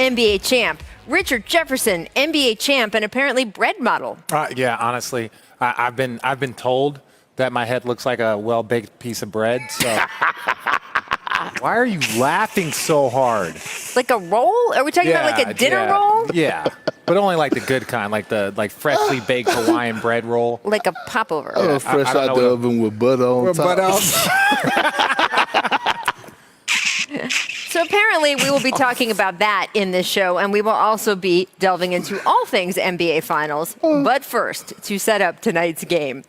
NBA champ. Richard Jefferson, NBA champ, and apparently bread model. Yeah, honestly, I've been told that my head looks like a well-baked piece of bread. So why are you laughing so hard? Like a roll? Are we talking about like a dinner roll? Yeah, but only like the good kind, like the freshly baked Hawaiian bread roll. Like a popover. Oh, fresh out the oven with butter on top. So apparently we will be talking about that in this show, and we will also be delving into all things NBA Finals. But first, to set up tonight's game.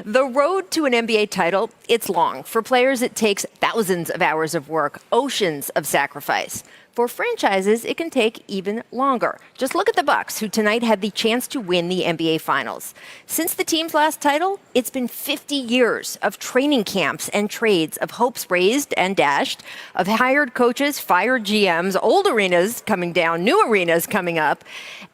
The road to an NBA title, it's long. For players, it takes thousands of hours of work, oceans of sacrifice. For franchises, it can take even longer. Just look at the Bucks, who tonight had the chance to win the NBA Finals. Since the team's last title, it's been 50 years of training camps and trades, of hopes raised and dashed, of hired coaches, fired GMs, old arenas coming down, new arenas coming up.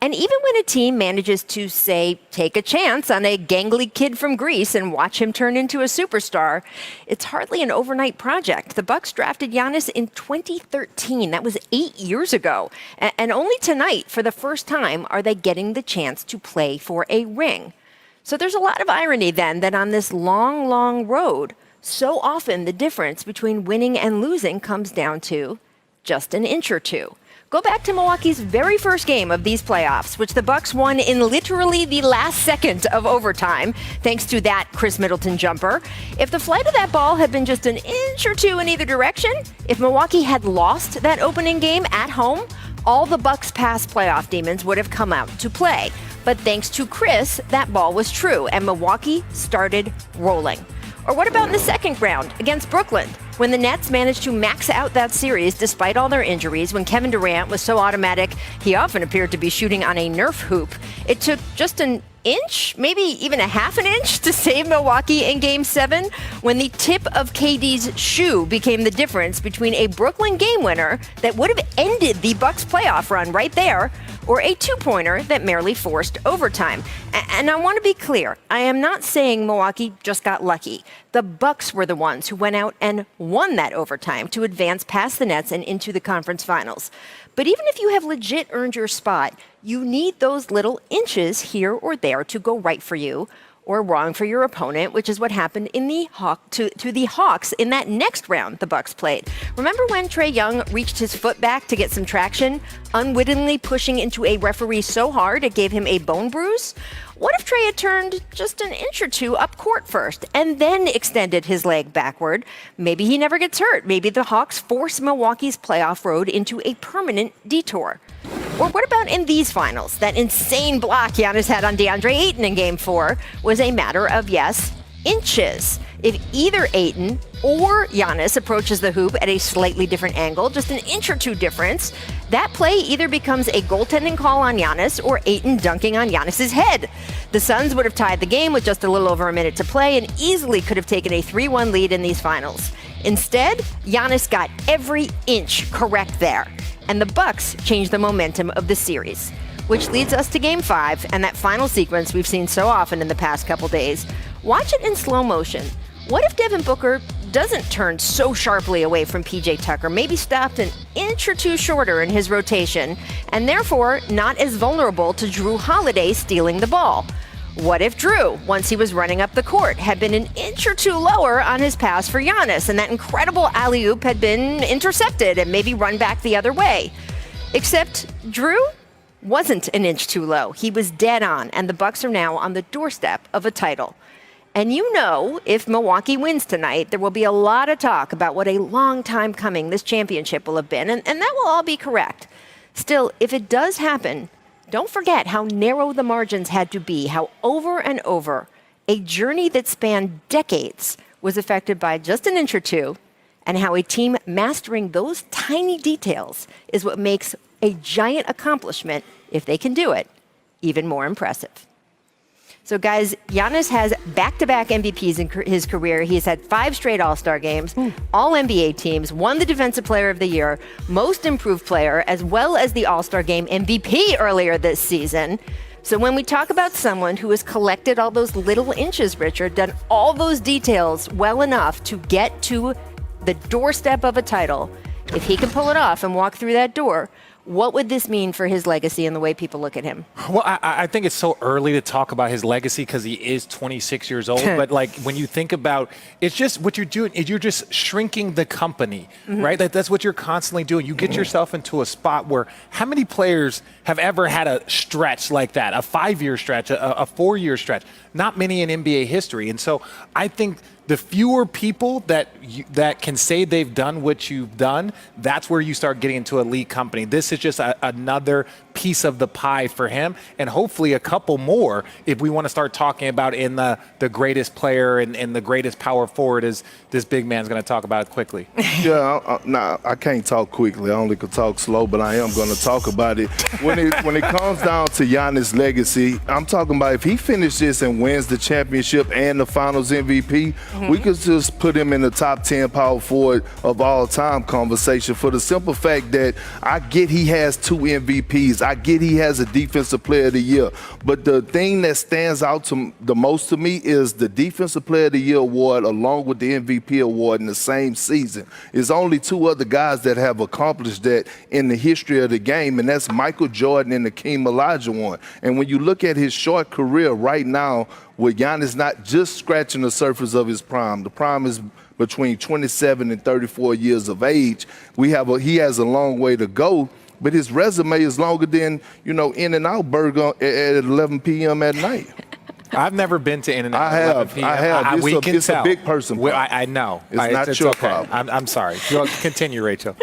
And even when a team manages to, say, take a chance on a gangly kid from Greece and watch him turn into a superstar, it's hardly an overnight project. The Bucks drafted Giannis in 2013. That was 8 years ago. And only tonight, for the first time, are they getting the chance to play for a ring. So there's a lot of irony then that on this long, long road, so often the difference between winning and losing comes down to just an inch or two. Go back to Milwaukee's very first game of these playoffs, which the Bucks won in literally the last second of overtime, thanks to that Chris Middleton jumper. If the flight of that ball had been just an inch or two in either direction, if Milwaukee had lost that opening game at home, all the Bucks' past playoff demons would have come out to play. But thanks to Chris, that ball was true, and Milwaukee started rolling. Or what about in the second round against Brooklyn, when the Nets managed to max out that series despite all their injuries, when Kevin Durant was so automatic he often appeared to be shooting on a Nerf hoop? It took just an inch, maybe even a half an inch, to save Milwaukee in Game 7, when the tip of KD's shoe became the difference between a Brooklyn game winner that would have ended the Bucks playoff run right there, or a two-pointer that merely forced overtime. And I want to be clear, I am not saying Milwaukee just got lucky. The Bucks were the ones who went out and won that overtime to advance past the Nets and into the conference finals. But even if you have legit earned your spot, you need those little inches here or there to go right for you or wrong for your opponent, which is what happened in the to the Hawks in that next round the Bucks played. Remember when Trae Young reached his foot back to get some traction, unwittingly pushing into a referee so hard it gave him a bone bruise? What if Trae had turned just an inch or two up court first and then extended his leg backward? Maybe he never gets hurt. Maybe the Hawks force Milwaukee's playoff road into a permanent detour. Or what about in these finals? That insane block Giannis had on DeAndre Ayton in Game 4 was a matter of, yes, inches. If either Ayton or Giannis approaches the hoop at a slightly different angle, just an inch or two difference, that play either becomes a goaltending call on Giannis or Ayton dunking on Giannis's head. The Suns would have tied the game with just a little over a minute to play and easily could have taken a 3-1 lead in these finals. Instead, Giannis got every inch correct there. And the Bucks changed the momentum of the series, which leads us to Game 5 and that final sequence we've seen so often in the past couple days. Watch it in slow motion. What if Devin Booker doesn't turn so sharply away from PJ Tucker, maybe stopped an inch or two shorter in his rotation, and therefore not as vulnerable to Jrue Holiday stealing the ball? What if Jrue, once he was running up the court, had been an inch or two lower on his pass for Giannis, and that incredible alley-oop had been intercepted and maybe run back the other way? Except Jrue wasn't an inch too low. He was dead on, and the Bucks are now on the doorstep of a title. And you know, if Milwaukee wins tonight, there will be a lot of talk about what a long time coming this championship will have been, and that will all be correct. Still, if it does happen, don't forget how narrow the margins had to be, how over and over a journey that spanned decades was affected by just an inch or two, and how a team mastering those tiny details is what makes a giant accomplishment, if they can do it, even more impressive. So guys, Giannis has back-to-back MVPs in his career. He's had 5 straight All-Star games, all NBA teams, won the Defensive Player of the Year, Most Improved Player, as well as the All-Star Game MVP earlier this season. So when we talk about someone who has collected all those little inches, Richard, done all those details well enough to get to the doorstep of a title, if he can pull it off and walk through that door, What would this mean for his legacy and the way people look at him? Well, I think it's so early to talk about his legacy because he is 26 years old. But like when you think about, it's just what you're doing is you're just shrinking the company, right? That's what you're constantly doing. You get yourself into a spot where how many players have ever had a stretch like that, a 5-year stretch, a 4-year stretch? Not many in NBA history. And so I think the fewer people that can say they've done what you've done, that's where you start getting into elite company. This is just another piece of the pie for him, and hopefully a couple more if we want to start talking about in the greatest player and the greatest power forward, as this big man's going to talk about it quickly. Yeah, I can't talk quickly. I only can talk slow, but I am going to talk about it. When it comes down to Giannis' legacy, I'm talking about if he finishes and wins the championship and the Finals MVP, we could just put him in the top 10 power forward of all time conversation for the simple fact that I get he has 2 MVPs. I get he has a Defensive Player of the Year. But the thing that stands out the most to me is the Defensive Player of the Year award along with the MVP award in the same season. There's only 2 other guys that have accomplished that in the history of the game, and that's Michael Jordan and Hakeem Olajuwon. And when you look at his short career right now, with Giannis not just scratching the surface of his prime. The prime is between 27 and 34 years of age. He has a long way to go, but his resume is longer than, In-N-Out Burger at 11 p.m. at night. I've never been to In-N-Out. I have. It's a big person problem. I know. It's not your okay. problem. I'm sorry. Continue, Rachel.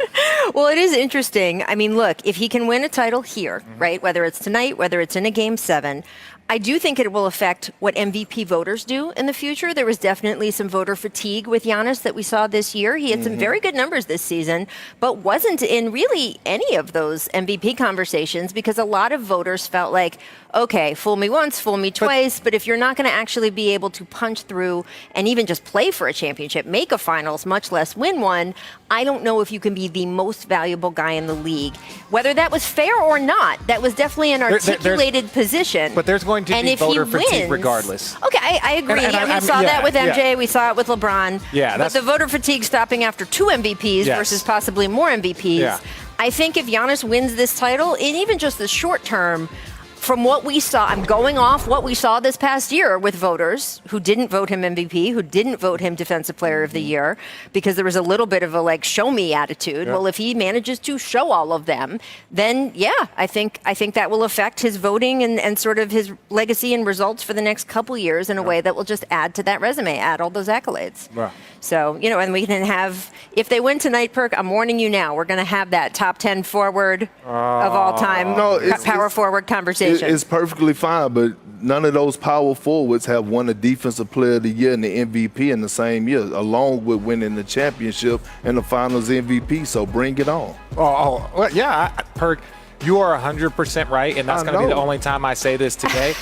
Well, it is interesting. I mean, look, if he can win a title here, right, whether it's tonight, whether it's in a Game 7, I do think it will affect what MVP voters do in the future. There was definitely some voter fatigue with Giannis that we saw this year. He had some very good numbers this season, but wasn't in really any of those MVP conversations because a lot of voters felt like, okay, fool me once, fool me twice, but if you're not going to actually be able to punch through and even just play for a championship, make a finals, much less win one, I don't know if you can be the most valuable guy in the league. Whether that was fair or not, that was definitely an articulated position. But there's going to be voter fatigue regardless. Okay, I agree. And we saw that with MJ. We saw it with LeBron. Yeah, but the voter fatigue stopping after 2 MVPs versus possibly more MVPs. Yeah. I think if Giannis wins this title, in even just the short term, from what we saw, I'm going off what we saw this past year with voters who didn't vote him MVP, who didn't vote him Defensive Player of the Year, because there was a little bit of a show me attitude. Yeah. Well, if he manages to show all of them, then I think that will affect his voting and sort of his legacy and results for the next couple years in a way that will just add to that resume, add all those accolades. Wow. So, and we can have, if they win tonight, Perk, I'm warning you now, we're going to have that top 10 forward of all time power forward conversation. It's perfectly fine, but none of those power forwards have won a Defensive Player of the Year and the MVP in the same year, along with winning the championship and the Finals MVP. So bring it on. Well, yeah, Perk. You are 100% right, and that's going to be the only time I say this today.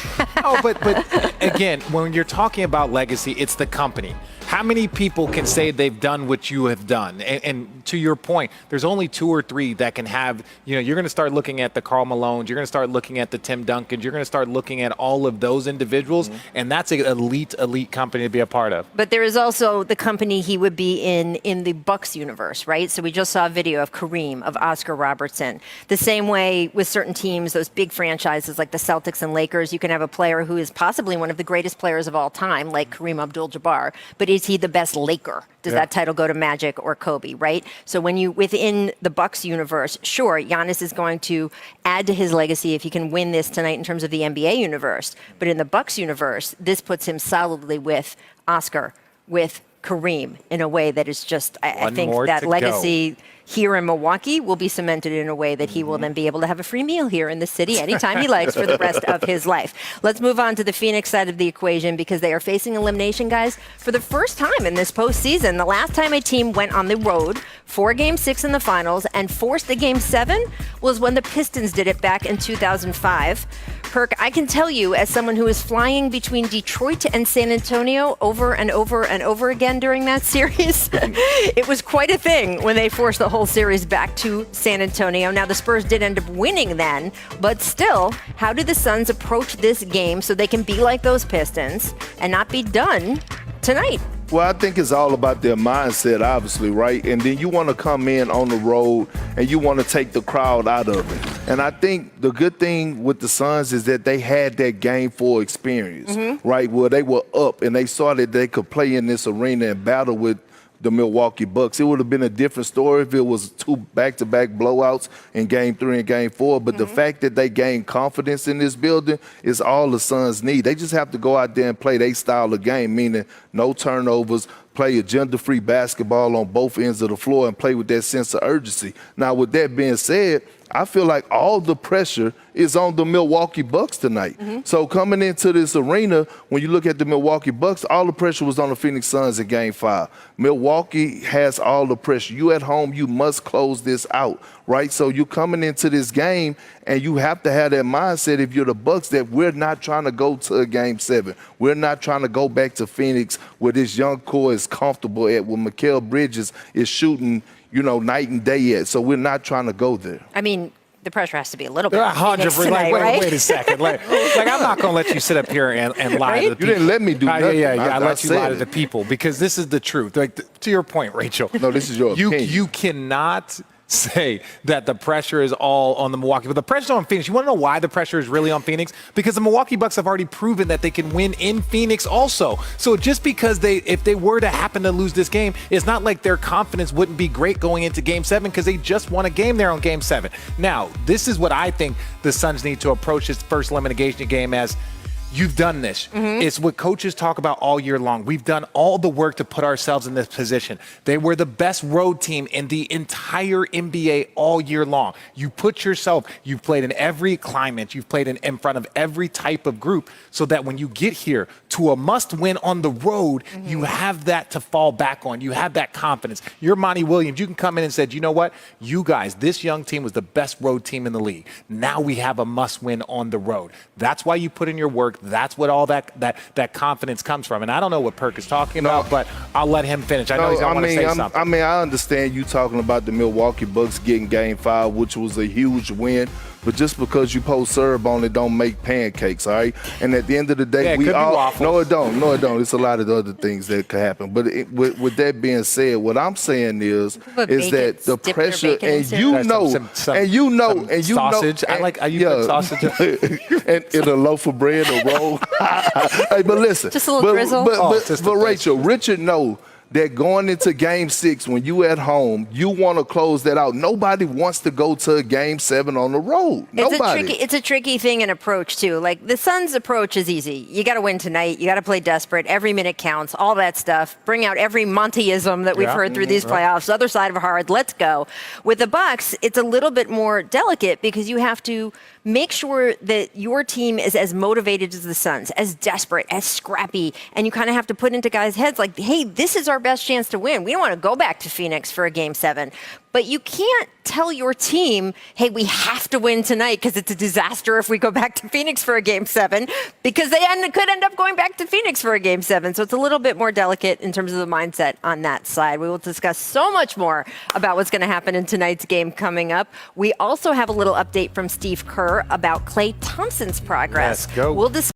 But again, when you're talking about legacy, it's the company. How many people can say they've done what you have done? And to your point, there's only 2 or 3 that can have, you're going to start looking at the Karl Malones, you're going to start looking at the Tim Duncans, you're going to start looking at all of those individuals, and that's an elite company to be a part of. But there is also the company he would be in the Bucks universe, right? So we just saw a video of Kareem, of Oscar Robertson. The same way with certain teams, those big franchises like the Celtics and Lakers, you can have a player who is possibly one of the greatest players of all time, like Kareem Abdul-Jabbar, but is he the best Laker? Does that title go to Magic or Kobe, right? So when you, within the Bucks universe, sure, Giannis is going to add to his legacy if he can win this tonight in terms of the NBA universe. But in the Bucks universe, this puts him solidly with Oscar, with Kareem, in a way that is just, I think that legacy here in Milwaukee will be cemented in a way that he will then be able to have a free meal here in the city anytime he likes for the rest of his life. Let's move on to the Phoenix side of the equation, because they are facing elimination, guys, for the first time in this postseason. The last time a team went on the road for Game 6 in the finals and forced a Game 7 was when the Pistons did it back in 2005. Perk, I can tell you, as someone who is flying between Detroit and San Antonio over and over and over again during that series, it was quite a thing when they forced the whole series back to San Antonio. Now, the Spurs did end up winning then, but still, how do the Suns approach this game so they can be like those Pistons and not be done tonight? Well, I think it's all about their mindset, obviously, right? And then you want to come in on the road and you want to take the crowd out of it. And I think the good thing with the Suns is that they had that Game 4 experience, right? Where they were up and they saw that they could play in this arena and battle with the Milwaukee Bucks. It would have been a different story if it was 2 back-to-back blowouts in Game 3 and Game 4. But the fact that they gained confidence in this building is all the Suns need. They just have to go out there and play their style of game, meaning no turnovers, play agenda-free basketball on both ends of the floor, and play with that sense of urgency. Now, with that being said, I feel like all the pressure is on the Milwaukee Bucks tonight. So coming into this arena, when you look at the Milwaukee Bucks, all the pressure was on the Phoenix Suns in Game 5. Milwaukee has all the pressure. You at home, you must close this out, right? So you coming into this game, and you have to have that mindset if you're the Bucks that we're not trying to go to a Game 7. We're not trying to go back to Phoenix where this young core is comfortable at, where Mikal Bridges is shooting, night and day at. So we're not trying to go there. I mean, the pressure has to be a little bit. 100%. Tonight, right? Wait a second. Like I'm not going to let you sit up here and lie Right? to the people. You didn't let me do nothing. I let you lie to it. the people because this is the truth. Like to your point, Rachel. No, this is your opinion. You cannot say that the pressure is all on the Milwaukee, but the pressure's on Phoenix. You want to know why the pressure is really on Phoenix? Because the Milwaukee Bucks have already proven that they can win in Phoenix also. So just because if they were to happen to lose this game, it's not like their confidence wouldn't be great going into Game 7 because they just won a game there on Game 7. Now, this is what I think the Suns need to approach this first elimination game as. You've done this. It's what coaches talk about all year long. We've done all the work to put ourselves in this position. They were the best road team in the entire NBA all year long. You put yourself, you've played in every climate, you've played in front of every type of group so that when you get here to a must win on the road, you have that to fall back on. You have that confidence. You're Monty Williams. You can come in and say, you know what? You guys, this young team was the best road team in the league. Now we have a must win on the road. That's why you put in your work. That's what all that confidence comes from. And I don't know what Perk is talking about, but I'll let him finish. I know he's going to want to say something. I understand you talking about the Milwaukee Bucks getting Game 5, which was a huge win. But just because you post syrup on it don't make pancakes, all right? And at the end of the day, we all – no, it don't. No, it don't. It's a lot of other things that could happen. But with that being said, what I'm saying is that the pressure – and you know – sausage. I use sausage. And in a loaf of bread or roll. Hey, but listen. Just a little drizzle. But Rachel, Richard know that going into Game 6, when you at home, you want to close that out. Nobody wants to go to a Game 7 on the road. Nobody. It's a tricky thing and approach, too. Like, the Suns' approach is easy. You got to win tonight. You got to play desperate. Every minute counts. All that stuff. Bring out every Montyism that we've heard through these playoffs. Other side of hard. Let's go. With the Bucks, it's a little bit more delicate because you have to make sure that your team is as motivated as the Suns, as desperate, as scrappy, and you kind of have to put into guys' heads like, hey, this is our best chance to win. We don't want to go back to Phoenix for a Game 7. But you can't tell your team, hey, we have to win tonight because it's a disaster if we go back to Phoenix for a Game 7, because they could end up going back to Phoenix for a Game 7. So it's a little bit more delicate in terms of the mindset on that side. We will discuss so much more about what's going to happen in tonight's game coming up. We also have a little update from Steve Kerr about Klay Thompson's progress. Let's go. We'll discuss